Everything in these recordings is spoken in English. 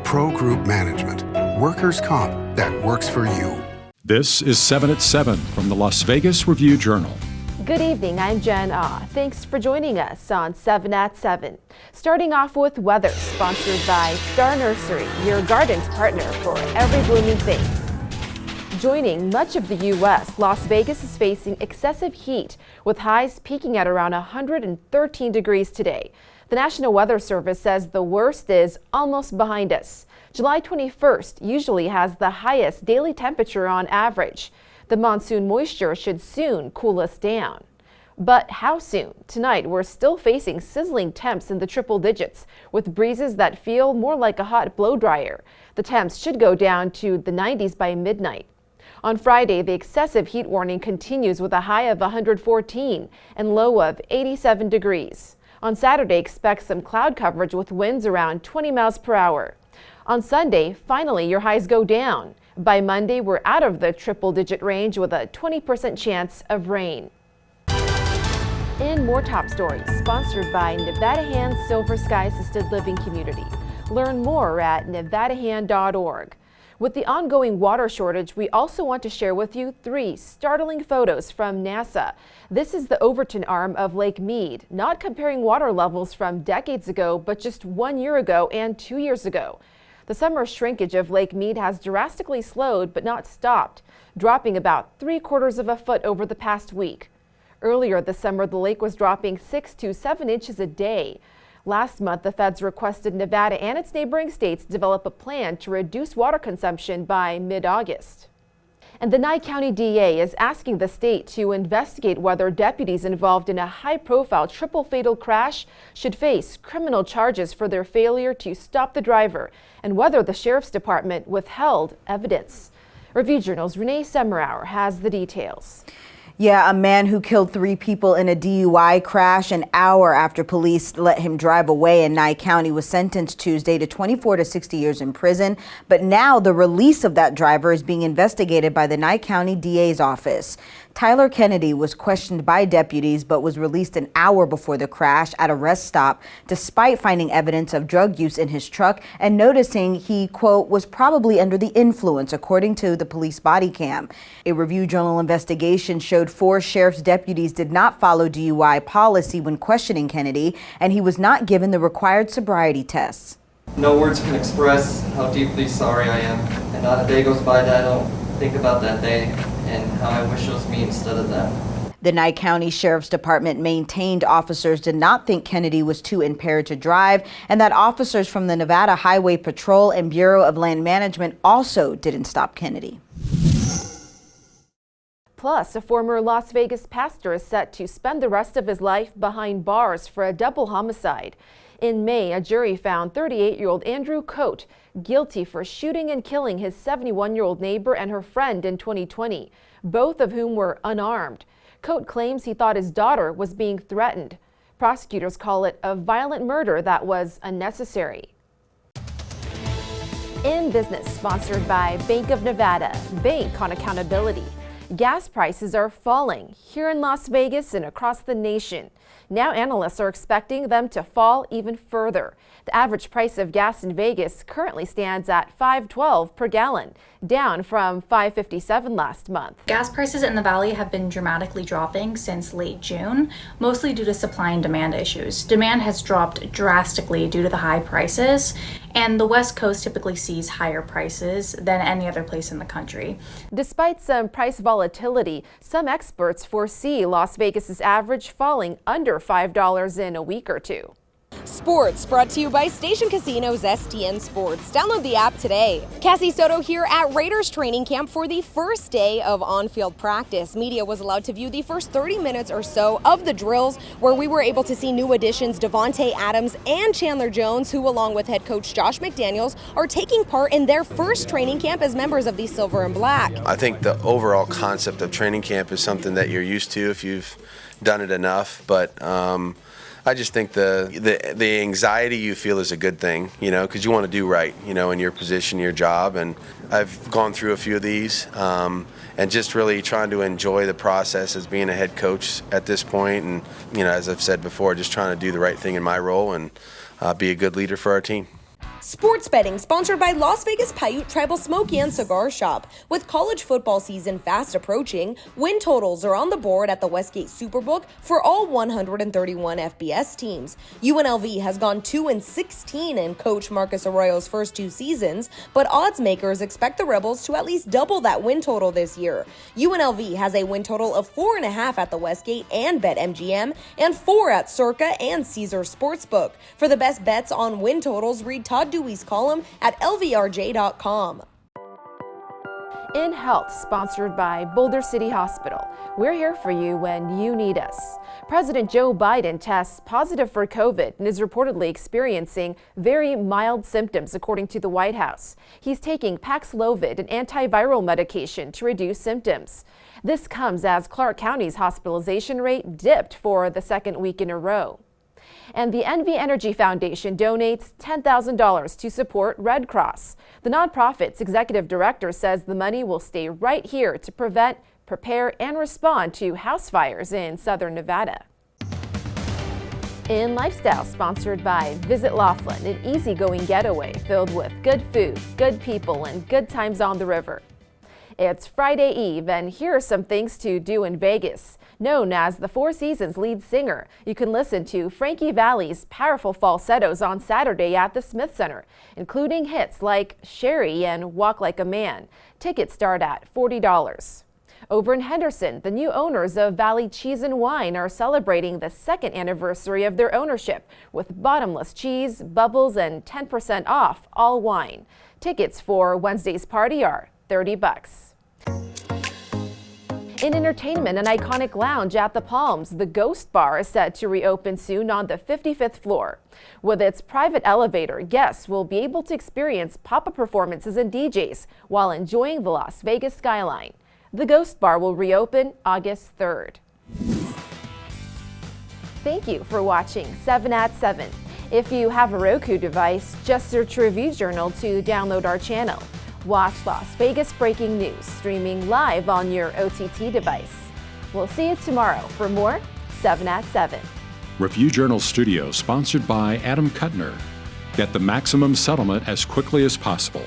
Pro Group Management. Workers' comp that works for you. This is 7 at 7 from the Las Vegas Review-Journal. Good evening, I'm Jen Ah. Thanks for joining us on 7 at 7. Starting off with weather, sponsored by Star Nursery, your garden's partner for every blooming thing. Joining much of the U.S., Las Vegas is facing excessive heat, with highs peaking at around 113 degrees today. The National Weather Service says the worst is almost behind us. July 21st usually has the highest daily temperature on average. The monsoon moisture should soon cool us down. But how soon? Tonight, we're still facing sizzling temps in the triple digits, with breezes that feel more like a hot blow dryer. The temps should go down to the 90s by midnight. On Friday, the excessive heat warning continues with a high of 114 and low of 87 degrees. On Saturday, expect some cloud coverage with winds around 20 miles per hour. On Sunday, finally, your highs go down. By Monday, we're out of the triple-digit range with a 20% chance of rain. In more top stories, sponsored by Nevada Hand Silver Sky Assisted Living Community. Learn more at nevadahand.org. With the ongoing water shortage, we also want to share with you 3 startling photos from NASA. This is the Overton arm of Lake Mead, not comparing water levels from decades ago, but just 1 year ago and 2 years ago. The summer shrinkage of Lake Mead has drastically slowed but not stopped, dropping about 3/4 of a foot over the past week. Earlier this summer, the lake was dropping 6 to 7 inches a day. Last month, the feds requested Nevada and its neighboring states develop a plan to reduce water consumption by mid-August. And the Nye County DA is asking the state to investigate whether deputies involved in a high-profile triple fatal crash should face criminal charges for their failure to stop the driver, and whether the sheriff's department withheld evidence. Review-Journal's Renee Semmerauer has the details. Yeah, a man who killed 3 people in a DUI crash an hour after police let him drive away in Nye County was sentenced Tuesday to 24 to 60 years in prison. But now the release of that driver is being investigated by the Nye County DA's office. Tyler Kennedy was questioned by deputies but was released an hour before the crash at a rest stop, despite finding evidence of drug use in his truck and noticing he, quote, was probably under the influence, according to the police body cam. A Review-Journal investigation showed 4 sheriff's deputies did not follow DUI policy when questioning Kennedy, and he was not given the required sobriety tests. No words can express how deeply sorry I am, and not a day goes by that I don't think about that day and how I wish it was me instead of them. The Nye County Sheriff's Department maintained officers did not think Kennedy was too impaired to drive, and that officers from the Nevada Highway Patrol and Bureau of Land Management also didn't stop Kennedy. Plus, a former Las Vegas pastor is set to spend the rest of his life behind bars for a double homicide. In May, a jury found 38-year-old Andrew Coate guilty for shooting and killing his 71-year-old neighbor and her friend in 2020, both of whom were unarmed. Coate claims he thought his daughter was being threatened. Prosecutors call it a violent murder that was unnecessary. In Business, sponsored by Bank of Nevada, Bank on Accountability. Gas prices are falling here in Las Vegas and across the nation. Now analysts are expecting them to fall even further. The average price of gas in Vegas currently stands at $5.12 per gallon, down from $5.57 last month. Gas prices in the valley have been dramatically dropping since late June, mostly due to supply and demand issues. Demand has dropped drastically due to the high prices, and the West Coast typically sees higher prices than any other place in the country. Despite some price volatility, some experts foresee Las Vegas's average falling under $5 in a week or two. Sports brought to you by Station Casino's STN Sports. Download the app today. Cassie Soto here at Raiders training camp for the first day of on-field practice. Media was allowed to view the first 30 minutes or so of the drills, where we were able to see new additions Devontae Adams and Chandler Jones, who along with head coach Josh McDaniels are taking part in their first training camp as members of the Silver and Black. I think the overall concept of training camp is something that you're used to if you've done it enough, but I just think the anxiety you feel is a good thing, because you want to do right, in your position, your job. And I've gone through a few of these and just really trying to enjoy the process as being a head coach at this point. And, as I've said before, just trying to do the right thing in my role and be a good leader for our team. Sports betting sponsored by Las Vegas Paiute Tribal Smoky and Cigar Shop. With college football season fast approaching, win totals are on the board at the Westgate Superbook for all 131 FBS teams. UNLV has gone 2-16 in Coach Marcus Arroyo's first 2 seasons, but odds makers expect the Rebels to at least double that win total this year. UNLV has a win total of 4.5 at the Westgate and BetMGM, and 4 at Circa and Caesar Sportsbook. For the best bets on win totals, read Todd Dewey's column at lvrj.com. In Health, sponsored by Boulder City Hospital. We're here for you when you need us. President Joe Biden tests positive for COVID and is reportedly experiencing very mild symptoms, according to the White House. He's taking Paxlovid, an antiviral medication, to reduce symptoms. This comes as Clark County's hospitalization rate dipped for the second week in a row. And the NV Energy Foundation donates $10,000 to support Red Cross. The nonprofit's executive director says the money will stay right here to prevent, prepare, and respond to house fires in southern Nevada. In Lifestyle, sponsored by Visit Laughlin, an easygoing getaway filled with good food, good people, and good times on the river. It's Friday Eve, and here are some things to do in Vegas. Known as the Four Seasons lead singer, you can listen to Frankie Valli's powerful falsettos on Saturday at the Smith Center, including hits like Sherry and Walk Like a Man. Tickets start at $40. Over in Henderson, the new owners of Valley Cheese and Wine are celebrating the 2nd anniversary of their ownership with bottomless cheese, bubbles, and 10% off all wine. Tickets for Wednesday's party are $30. In entertainment, an iconic lounge at the Palms, the Ghost Bar is set to reopen soon on the 55th floor. With its private elevator, guests will be able to experience pop-up performances and DJs while enjoying the Las Vegas skyline. The Ghost Bar will reopen August 3rd. Thank you for watching 7 at 7. If you have a Roku device, just search Review Journal to download our channel. Watch Las Vegas breaking news streaming live on your OTT device. We'll see you tomorrow for more 7 at 7. Review Journal Studio, sponsored by Adam Kuttner. Get the maximum settlement as quickly as possible.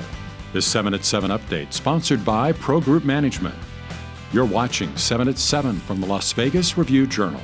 This 7 at 7 update, sponsored by Pro Group Management. You're watching 7 at 7 from the Las Vegas Review Journal.